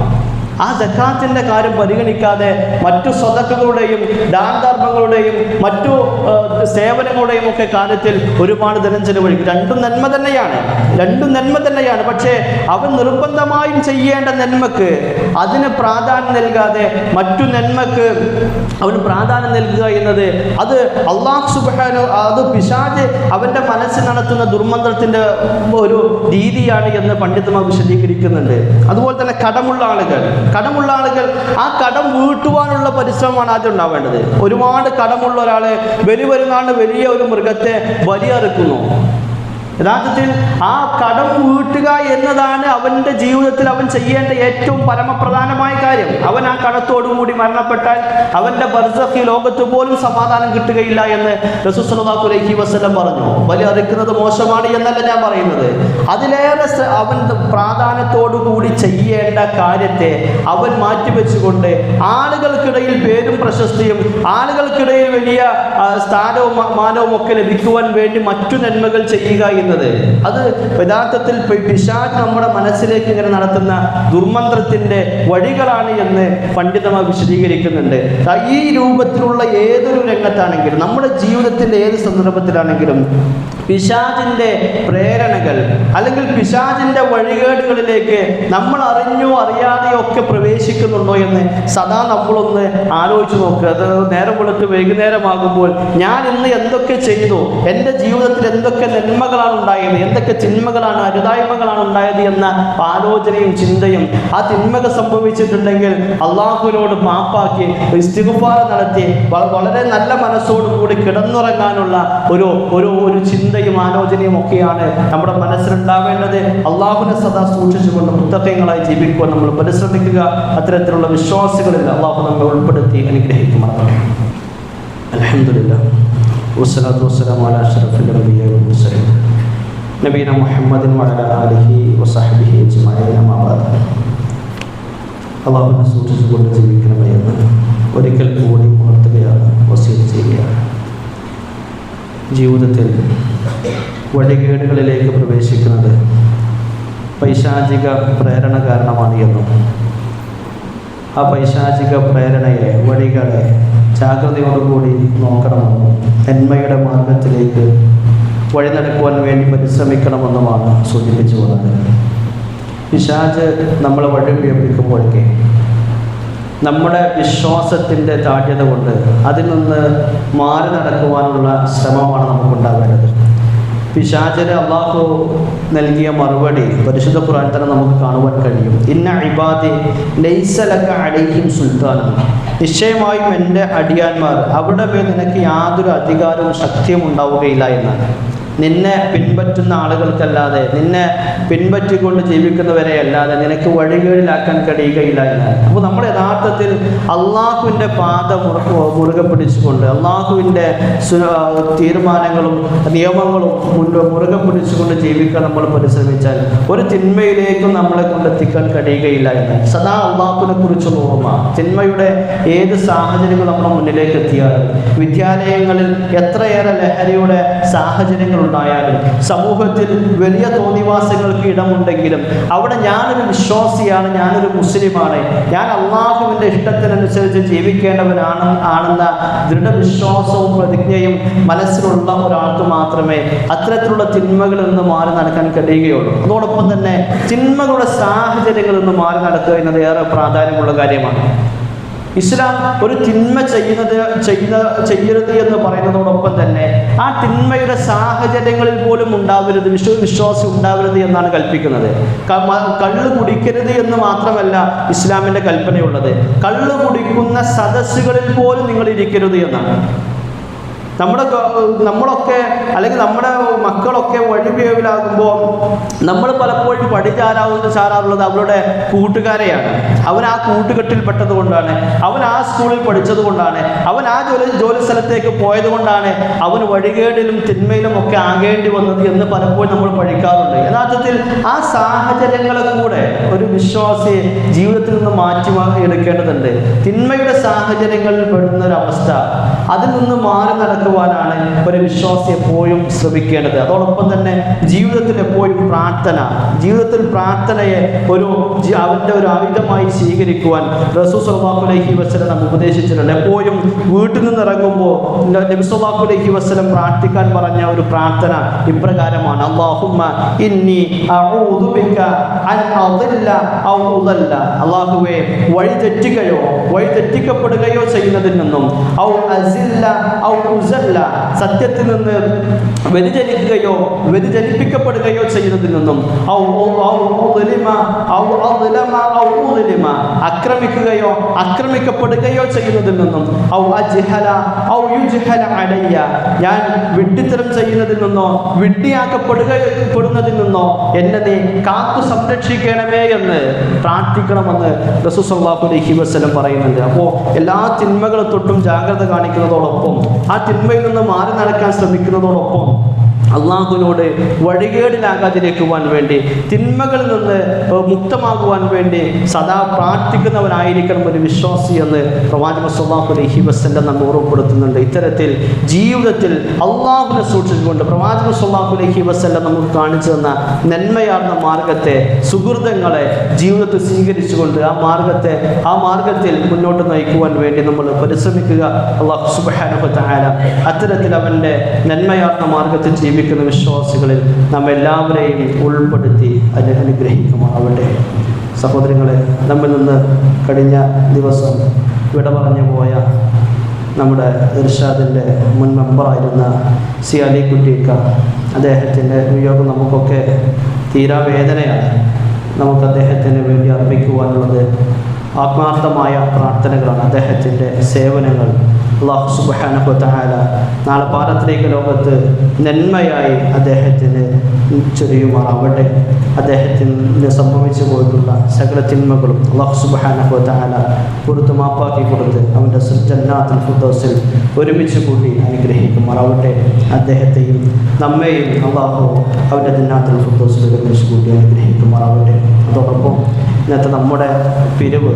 ആ സക്കാത്തിന്റെ കാര്യം പരിഗണിക്കാതെ മറ്റു സ്വതക്കുകളുടെയും ദാനധർമ്മങ്ങളുടെയും മറ്റു സേവനങ്ങളുടെയും ഒക്കെ കാര്യത്തിൽ ഒരുപാട് ധനം ചെലവഴിക്കും. രണ്ടും നന്മ തന്നെയാണ്. പക്ഷേ അവൻ നിർബന്ധമായും ചെയ്യേണ്ട നന്മക്ക് അതിന് പ്രാധാന്യം നൽകാതെ മറ്റു നന്മക്ക് അവന് പ്രാധാന്യം നൽകുക എന്നത് അത് അല്ലാഹു സുബ്ഹാനഹു, അത് പിശാച് അവൻ്റെ മനസ്സിൽ നടത്തുന്ന ദുർമന്ത്രത്തിൻ്റെ ഒരു രീതിയാണ് എന്ന് പണ്ഡിതന്മാർ വിശദീകരിക്കുന്നുണ്ട്. അതുപോലെ തന്നെ കടമുള്ള ആളുകൾ ആ കടം വീട്ടുവാനുള്ള പരിശ്രമമാണ് ആദ്യം ഉണ്ടാവേണ്ടത്. ഒരുപാട് കടമുള്ള ഒരാൾ ബലിപെരുന്നാളിന് വലിയ ഒരു മൃഗത്തെ ബലിയറുക്കുന്നു. യഥാർത്ഥത്തിൽ ആ കടം വീട്ടുക എന്നതാണ് അവൻ്റെ ജീവിതത്തിൽ അവൻ ചെയ്യേണ്ട ഏറ്റവും പരമപ്രധാനമായ കാര്യം. അവൻ ആ കടത്തോടുകൂടി മരണപ്പെട്ടാൽ അവൻ്റെ ബർസഖി ലോകത്ത് പോലും സമാധാനം കിട്ടുകയില്ല എന്ന് റസൂൽ സല്ലല്ലാഹു അലൈഹി വസല്ലം പറഞ്ഞു. ബലി അറുക്കുന്നത് മോശമാണ് എന്നല്ല ഞാൻ പറയുന്നത്. അതിലേറെ അവൻ പ്രാധാന്യത്തോടു കൂടി ചെയ്യേണ്ട കാര്യത്തെ അവൻ മാറ്റിവെച്ചുകൊണ്ട് ആളുകൾക്കിടയിൽ പേരും പ്രശസ്തിയും ആളുകൾക്കിടയിൽ വലിയ സ്ഥാനവും മാനവും ഒക്കെ ലഭിക്കുവാൻ വേണ്ടി മറ്റു നന്മകൾ ചെയ്യുക എന്നത് അത് യഥാർത്ഥത്തിൽ പിശാച് നമ്മുടെ മനസ്സിലേക്ക് ഇങ്ങനെ നടത്തുന്ന ദുർമന്ത്രത്തിന്റെ വഴികളാണ് എന്ന് പണ്ഡിതന്മാർ വിശദീകരിക്കുന്നുണ്ട്. ഈ രൂപത്തിലുള്ള ഏതൊരു രംഗത്താണെങ്കിലും നമ്മുടെ ജീവിതത്തിന്റെ ഏത് സന്ദർഭത്തിലാണെങ്കിലും പിശാചിന്റെ പ്രേരണകൾ അല്ലെങ്കിൽ പിശാചിന്റെ വഴികേടുകളിലേക്ക് നമ്മൾ അറിഞ്ഞോ അറിയാതെയോ ഒക്കെ പ്രവേശിക്കുന്നുണ്ടോ എന്ന് സദാ നമ്മളൊന്ന് ആലോചിച്ച് നോക്കുക. അത് നേരം വെളുത്ത് വൈകുന്നേരമാകുമ്പോൾ ഞാൻ ഇന്ന് എന്തൊക്കെ ചെയ്തു, എൻ്റെ ജീവിതത്തിൽ എന്തൊക്കെ നന്മകളാണ് ഉണ്ടായത്, എന്തൊക്കെ തിന്മകളാണ് അരുതായ്മകളാണ് ഉണ്ടായത് എന്ന ആലോചനയും ചിന്തയും. ആ തിന്മകൾ സംഭവിച്ചിട്ടുണ്ടെങ്കിൽ അള്ളാഹുവിനോട് മാപ്പാക്കി ഇസ്തിഗ്ഫാർ നടത്തി വളരെ നല്ല മനസ്സോടുകൂടി കിടന്നുറങ്ങാനുള്ള ഒരു ചിന്തയും ആലോചനയും ഒക്കെയാണ് നമ്മുടെ മനസ്സിലുണ്ടാവേണ്ടത്. അള്ളാഹുവിനെ സദാ സൂക്ഷിച്ചുകൊണ്ട് മുത്തഖീങ്ങളായി ജീവിക്കുവാൻ നമ്മൾ പരിശ്രമിക്കുക. അത്തരത്തിലുള്ള വിശ്വാസികളിൽ അള്ളാഹു നമ്മെ ഉൾപ്പെടുത്തി അനുഗ്രഹിക്കുമാറാകട്ടെ. അൽഹംദുലില്ലാഹ് വസ്സലാത്തു വസ്സലാമു അലാ അഷ്റഫിൽ അംബിയാഇ വൽ മുർസലീൻ നബീന മുഹമ്മദിൻ വഅലാ ആലിഹി വസഹ്ബിഹി അജ്മഈൻ. അമ്മാ ബഅദ്. അള്ളാഹുവിനെ സൂക്ഷിച്ചുകൊണ്ട് ജീവിക്കണമേ എന്ന് ഒരിക്കൽ കൂടി ഉണർത്തുകയാണ്, വസിയത്ത് ചെയ്യുകയാണ്. ജീവിതത്തിൽ വഴികേടുകളിലേക്ക് പ്രവേശിക്കുന്നത് പൈശാചിക പ്രേരണ കാരണമാണ് എന്നും ആ പൈശാചിക പ്രേരണയെ, വഴികളെ ജാഗ്രതയോടുകൂടി നോക്കണമെന്നും നന്മയുടെ മാർഗത്തിലേക്ക് വഴി നടക്കുവാൻ വേണ്ടി പരിശ്രമിക്കണമെന്നുമാണ് സൂചിപ്പിച്ചു പോകുന്നത്. പിശാച് നമ്മളെ വഴി ഉപയോഗിക്കുമ്പോഴേക്ക് നമ്മുടെ വിശ്വാസത്തിൻ്റെ താഴ്യത കൊണ്ട് അതിൽ നിന്ന് മാറി നടക്കുവാനുള്ള ശ്രമമാണ് നമുക്കുണ്ടാവേണ്ടത്. പിശാചിന് അള്ളാഹു നൽകിയ മറുപടി പരിശുദ്ധ ഖുർആൻ തന്നെ നമുക്ക് കാണുവാൻ കഴിയും. ഇന്ന ഇബാദി ലൈസ ലക അലൈഹിം സുൽത്താനും, നിശ്ചയമായും എൻ്റെ അടിയാന്മാർ അവിടെ മേൽ നിനക്ക് യാതൊരു അധികാരവും ശക്തിയും ഉണ്ടാവുകയില്ല എന്നാണ്. നിന്നെ പിൻപറ്റുന്ന ആളുകൾക്കല്ലാതെ, നിന്നെ പിൻപറ്റിക്കൊണ്ട് ജീവിക്കുന്നവരെ അല്ലാതെ നിനക്ക് വഴികേടിലാക്കാൻ കഴിയുകയില്ല എന്നാണ്. അപ്പോൾ നമ്മൾ യഥാർത്ഥത്തിൽ അള്ളാഹുവിൻ്റെ പാത മുറുകെ പിടിച്ചുകൊണ്ട്, അള്ളാഹുവിൻ്റെ തീരുമാനങ്ങളും നിയമങ്ങളും മുറുകെ പിടിച്ചുകൊണ്ട് ജീവിക്കാൻ നമ്മൾ പരിശ്രമിച്ചാൽ ഒരു തിന്മയിലേക്കും നമ്മളെ കൊണ്ടെത്തിക്കാൻ കഴിയുകയില്ല എന്ന്. സദാ അള്ളാഹുവിനെ കുറിച്ചുള്ള ഓർമ്മ, തിന്മയുടെ ഏത് സാഹചര്യങ്ങൾ നമ്മുടെ മുന്നിലേക്ക് എത്തിയാലും, വിദ്യാലയങ്ങളിൽ എത്രയേറെ ലഹരിയുടെ സാഹചര്യങ്ങൾ ഉണ്ടായാലും, സമൂഹത്തിൽ വലിയ തോന്നിവാസങ്ങൾക്ക് ഇടമുണ്ടെങ്കിലും അവിടെ ഞാനൊരു വിശ്വാസിയാണ്, ഞാനൊരു മുസ്ലിമാണ്, ഞാൻ അള്ളാഹുവിൻ്റെ ഇഷ്ടത്തിനനുസരിച്ച് ജീവിക്കേണ്ടവനാണെന്ന ദൃഢവിശ്വാസവും പ്രതിജ്ഞയും മനസ്സിലുള്ള ഒരാൾക്ക് മാത്രമേ അത്തരത്തിലുള്ള തിന്മകളിൽ നിന്ന് മാറി നടക്കാൻ കഴിയുകയുള്ളൂ. അതോടൊപ്പം തന്നെ തിന്മകളുടെ സാഹചര്യങ്ങളിൽ നിന്ന് മാറി നടക്കുക എന്നത് ഏറെ പ്രാധാന്യമുള്ള കാര്യമാണ്. ഇസ്ലാം ഒരു തിന്മ ചെയ്യരുത് എന്ന് പറയുന്നതോടൊപ്പം തന്നെ ആ തിന്മയുടെ സാഹചര്യങ്ങളിൽ പോലും ഉണ്ടാവരുത്, വിശ്വാസം ഉണ്ടാവരുത് എന്നാണ് കൽപ്പിക്കുന്നത്. കള്ള് കുടിക്കരുത് എന്ന് മാത്രമല്ല ഇസ്ലാമിൻ്റെ കൽപ്പനയുള്ളത്, കള്ള് കുടിക്കുന്ന സദസ്സുകളിൽ പോലും നിങ്ങൾ ഇരിക്കരുത് എന്നാണ്. നമ്മളൊക്കെ അല്ലെങ്കിൽ നമ്മുടെ മക്കളൊക്കെ വഴിപിഴവിലാകുമ്പോൾ നമ്മൾ പലപ്പോഴും ചാരാറുള്ളത് അവരുടെ കൂട്ടുകാരെയാണ്. അവൻ ആ കൂട്ടുകെട്ടിൽപ്പെട്ടത് കൊണ്ടാണ്, അവൻ ആ സ്കൂളിൽ പഠിച്ചത് കൊണ്ടാണ്, അവൻ ആ ജോലി സ്ഥലത്തേക്ക് പോയത് കൊണ്ടാണ് അവൻ വഴികേടിലും തിന്മയിലും ഒക്കെ ആകേണ്ടി വന്നത് എന്ന് പലപ്പോഴും നമ്മൾ പഠിക്കാറുണ്ട്. യഥാർത്ഥത്തിൽ ആ സാഹചര്യങ്ങളെ കൂടെ ഒരു വിശ്വാസിയെ ജീവിതത്തിൽ നിന്ന് മാറ്റി എടുക്കേണ്ടതുണ്ട്. തിന്മയുടെ സാഹചര്യങ്ങളിൽ പെടുന്നൊരവസ്ഥ, അതിൽ നിന്ന് മാറി നടക്കുവാനാണ് ഒരു വിശ്വാസി എപ്പോഴും ശ്രമിക്കേണ്ടത്. അതോടൊപ്പം തന്നെ ജീവിതത്തിൽ എപ്പോഴും ജീവിതത്തിൽ പ്രാർത്ഥനയെ അവൻ്റെ ഒരു ആയുധമായി സ്വീകരിക്കുവാൻ റസൂൽ സ്വല്ലല്ലാഹു അലൈഹി വസല്ലം നമ്മെ ഉപദേശിച്ചിട്ടുണ്ട്. എപ്പോഴും വീട്ടിൽ നിന്ന് ഇറങ്ങുമ്പോൾ നബി സ്വല്ലല്ലാഹു അലൈഹി വസല്ലം പ്രാർത്ഥിക്കാൻ പറഞ്ഞ ഒരു പ്രാർത്ഥന ഇപ്രകാരമാണ്: അല്ലാഹുമ്മ ഇന്നി അഊദു ബിക അൻ അദില്ല ഔ ഉദല്ല. അല്ലാഹുവേ, വഴി തെറ്റിക്കപ്പെടുകയോ ചെയ്യുന്നതിൽ നിന്നും, ഔ അസില്ല ഔ ഉസല്ല, സത്യത്തിൽ നിന്ന് വ്യതിചലിപ്പിക്കപ്പെടുകയോ ചെയ്യുന്നതിൽ നിന്നും, ആക്രമിക്കുകയോ ആക്രമിക്കപ്പെടുകയോ ചെയ്യുന്നതിൽ നിന്നും, ഞാൻ വിഡ്ഢിത്തരം ചെയ്യുന്നതിൽ നിന്നോ വിഡ്ഢിയാക്കപ്പെടുന്നതിൽ നിന്നോ എന്നെ നീ കാത്തു സംരക്ഷിക്കണമേ എന്ന് പ്രാർത്ഥിക്കണമെന്ന് റസൂൽ സ്വല്ലല്ലാഹു അലൈഹി വസല്ലം പറയുന്നുണ്ട്. അപ്പോൾ എല്ലാ തിന്മകളെ തൊട്ടും ജാഗ്രത കാണിക്കുന്നതോടൊപ്പം, ആ തിന്മയിൽ നിന്ന് മാറി നടക്കാൻ ശ്രമിക്കുന്നതോടൊപ്പം അള്ളാഹുവിനോട് വഴികേടിലാകാതിരിക്കുവാൻ വേണ്ടി, തിന്മകളിൽ നിന്ന് മുക്തമാകുവാൻ വേണ്ടി സദാ പ്രാർത്ഥിക്കുന്നവനായിരിക്കണം ഒരു വിശ്വാസി എന്ന് പ്രവാചകൻ സ്വല്ലല്ലാഹു അലൈഹി വസല്ലം നമ്മെ ഓർമ്മപ്പെടുത്തുന്നുണ്ട്. ഇത്തരത്തിൽ ജീവിതത്തിൽ അള്ളാഹുവിനെ സൂക്ഷിച്ചുകൊണ്ട് പ്രവാചകൻ സ്വല്ലല്ലാഹു അലൈഹി വസല്ലം നമുക്ക് കാണിച്ചു തന്ന നന്മയാർന്ന മാർഗത്തെ, സുഹൃതങ്ങളെ ജീവിതത്തിൽ സ്വീകരിച്ചുകൊണ്ട് ആ മാർഗത്തിൽ മുന്നോട്ട് നയിക്കുവാൻ വേണ്ടി നമ്മൾ പരിശ്രമിക്കുക. അല്ലാഹു സുബ്ഹാനഹു വ തആല അത്തരത്തിൽ അവൻ്റെ നന്മയാർന്ന മാർഗത്തിൽ ജീവിക്കുന്ന വിശ്വാസികളിൽ നമ്മെല്ലാവരെയും ഉൾപ്പെടുത്തി അനുഗ്രഹിക്കുമാറാവട്ടെ. സഹോദരങ്ങളെ, നമ്മിൽ നിന്ന് കഴിഞ്ഞ ദിവസം വിട പറഞ്ഞു പോയ നമ്മുടെ ഇർഷാദിൻ്റെ മുൻ മെമ്പറായിരുന്ന സി അലിക്കുട്ടിക്ക, അദ്ദേഹത്തിൻ്റെ വിയോഗം നമുക്കൊക്കെ തീരാവേദനയാണ്. നമുക്ക് അദ്ദേഹത്തിന് വേണ്ടി അർപ്പിക്കുവാനുള്ളത് ആത്മാർത്ഥമായ പ്രാർത്ഥനകളാണ്. അദ്ദേഹത്തിൻ്റെ സേവനങ്ങൾ അല്ലാഹു സുബ്ഹാനഹു വ തആല നാളെ പാരത്രിക ലോകത്ത് നന്മയായി അദ്ദേഹത്തിന് ചൊരിയുമാറാവട്ടെ. അദ്ദേഹത്തിന് സംഭവിച്ചു പോയിട്ടുള്ള സകല തിന്മകളും അല്ലാഹു സുബ്ഹാനഹു വ തആല പുറത്ത് മാപ്പാക്കി കൊടുത്ത് അവൻ്റെ ജന്നാത്തുൽ ഫിർദൗസിൽ ഒരുമിച്ച് കൂട്ടി അനുഗ്രഹിക്കുമാറാവട്ടെ. അദ്ദേഹത്തെയും നമ്മെയും അല്ലാഹു അവൻ്റെ ജന്നാത്തുൽ ഫിർദൗസിൽ ഒരുമിച്ച് കൂട്ടി അനുഗ്രഹിക്കുമാറാവട്ടെ. അതോടൊപ്പം ഇന്നത്തെ നമ്മുടെ പിരിവ്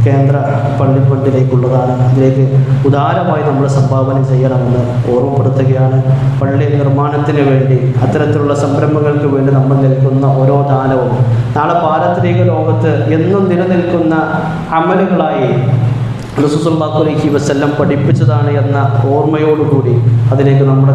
കേന്ദ്ര പള്ളിപ്പണ്ടിലേക്കുള്ളതാണ്. അതിലേക്ക് ഉദാരമായി ധാരാളമായി നമ്മൾ സംഭാവന ചെയ്യണമെന്ന് ഓർമ്മപ്പെടുത്തുകയാണ്. പള്ളി നിർമ്മാണത്തിന് വേണ്ടി അത്തരത്തിലുള്ള സംരംഭങ്ങൾക്ക് വേണ്ടി നമ്മൾ നൽകുന്ന ഓരോ ദാനവും നാളെ പാരത്രിക ലോകത്ത് എന്നും നിലനിൽക്കുന്ന അമലുകളായി റസൂലുള്ളാഹി അലൈഹി വസല്ലം പഠിപ്പിച്ചതാണ് എന്ന ഓർമ്മയോടുകൂടി അതിലേക്ക് നമ്മുടെ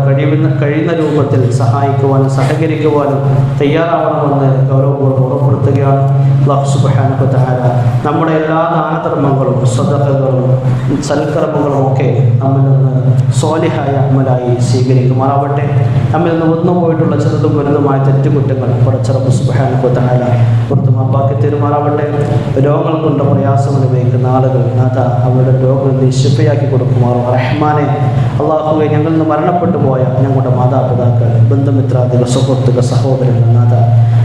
കഴിയുന്ന രൂപത്തിൽ സഹായിക്കുവാനും സഹകരിക്കുവാനും തയ്യാറാവണമെന്ന് ഗൗരവപൂർവ്വം ഓർമ്മപ്പെടുത്തുകയാണ്. അല്ലാഹു സുബ്ഹാനഹു വ തആല നമ്മുടെ എല്ലാ ദാനധർമ്മങ്ങളും സ്വതക്കകളും സൽക്കർമ്മങ്ങളും ഒക്കെ നമ്മിൽ നിന്ന് സ്വാലിഹായ അമലായി സ്വീകരിക്കുമാറാവട്ടെ. നമ്മിൽ നിന്ന് വന്നുപോയിട്ടുള്ള ചെറുതും വലുതുമായ തെറ്റുകുറ്റങ്ങൾ പടച്ച റബ്ബ് സുബ്ഹാനഹു വ തആല പുറത്ത് മാപ്പാക്കി തീരുമാറാവട്ടെ. രോഗങ്ങൾ കൊണ്ട് പ്രയാസം അനുഭവിക്കുന്ന ആളുകൾ നാഥ അവരുടെ രോഗം നീ ശിഫയാക്കി കൊടുക്കുമാറും റഹ്മാനെ. അള്ളാഹുവെ, ഞങ്ങളിൽ നിന്ന് മരണപ്പെട്ടു പോയ ഞങ്ങളുടെ മാതാപിതാക്കൾ, ബന്ധുമിത്രാദികൾ, സുഹൃത്തുക്കൾ, സഹോദരങ്ങൾ നാഥ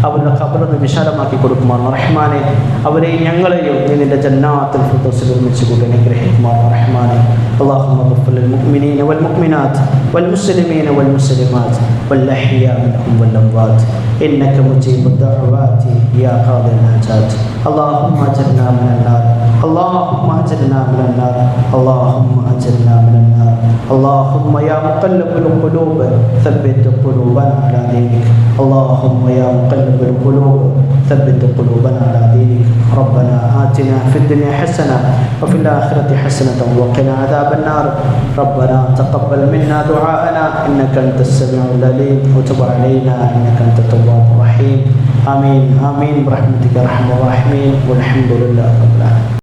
അവരുടെ ഖബറിനെ വിശാലമാക്കി കൊടുക്കുമാറും റഹ്മാനെ. അവരെയും ഞങ്ങളെയും നീ നിന്റെ ജന്നാത്തുൽ ഫിർദൗസിൽ ഒരുമിച്ച് കൂട്ടി അനുഗ്രഹിക്കുമാറും റഹ്മാനെ. اللهم اغفر للمؤمنين والمؤمنات والمسلمين والمسلمات والأحياء منهم والأموات إنك مجيب الدعوات يا قاضي الحاجات. اللهم أجرنا من النار، اللهم أجرنا من النار، اللهم أجرنا من النار. اللهم يا مقلب القلوب ثبت قلوبنا على دينك. اللهم يا مقلب القلوب ثبت قلوبنا على دينك. ربنا آتنا في الدنيا حسنة وفي الآخرة حسنة وقنا عذاب النار. ربنا تقبل منا دعاءنا إنك أنت السميع العليم وتب علينا إنك أنت التواب الرحيم. آمين آمين برحمتك يا أرحم الراحمين والحمد لله رب العالمين.